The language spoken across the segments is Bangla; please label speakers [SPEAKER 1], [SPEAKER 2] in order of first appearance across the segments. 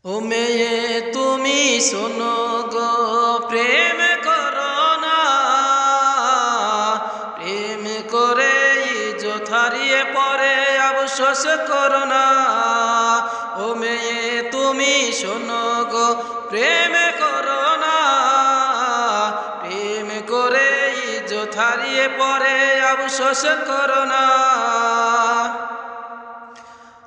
[SPEAKER 1] ও মেয়ে তুমি শোনো গো, প্রেম করো না। প্রেম করে ইজ্জত হারিয়ে পরে আফসোস করো না। ও মেয়ে তুমি শোনো গো, প্রেম করো না। প্রেম করে ইজ্জত হারিয়ে পরে আফসোস করো না।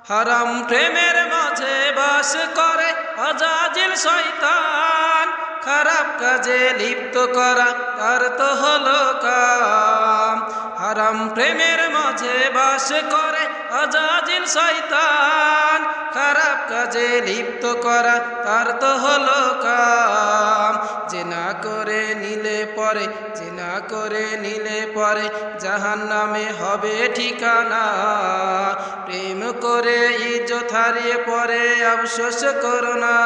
[SPEAKER 1] হারাম প্রেমের মাঝে বাস করে আজাজিল শয়তান। খারাপ কাজে লিপ্ত করা তার তো হলো কাম। হারাম প্রেমের মাঝে বাস করে আজাজিল শয়তান। খারাপ কাজে লিপ্ত করা তার তো হলো কাম। জিনা করে নিলে পরে, জিনা করে নিলে পরে জাহান্নামে হবে ঠিকানা। প্রেম করে ইজ্জত হারিয়ে পরে আফসোস করো না।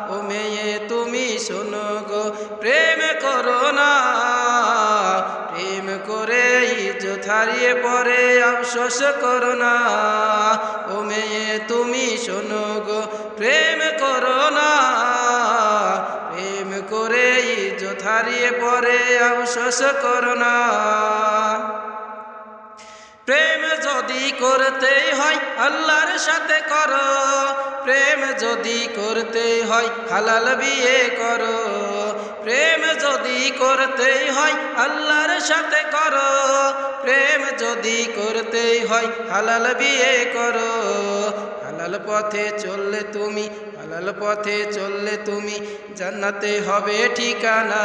[SPEAKER 1] ও মেয়ে তুমি শোনো গো, প্রেম করো না। প্রেম করে ইজ্জত হারিয়ে পরে আফসোস করো না। ও মেয়ে তুমি শোনো গো, প্রেম করো না। প্রেম করে ইজ্জত হারিয়ে পরে আফসোস করো না। প্রেম যদি করতেই হয় আল্লাহর সাথে করো। প্রেম যদি করতেই হয় হালাল বিয়ে করো। প্রেম যদি করতেই হয় আল্লাহর সাথে করো। প্রেম যদি করতেই হয় হালাল বিয়ে করো। হালাল পথে চললে তুমি, হালাল পথে চললে তুমি জান্নাতে হবে ঠিকানা।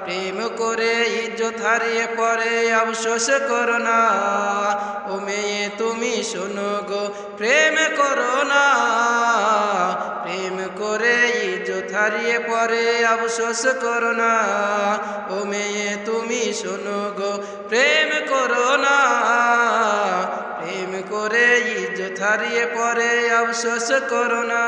[SPEAKER 1] প্রেম করে ইজ্জত হারিয়ে পরে আফসোস করো না। ও মেয়ে তুমি শোনো গো, প্রেম করো না। প্রেম করে ইজ্জত হারিয়ে পরে আফসোস করো না। ও মেয়ে তুমি শোনো গো, প্রেম করো না। প্রেম করে ইজ্জত হারিয়ে পরে আফসোস করো না।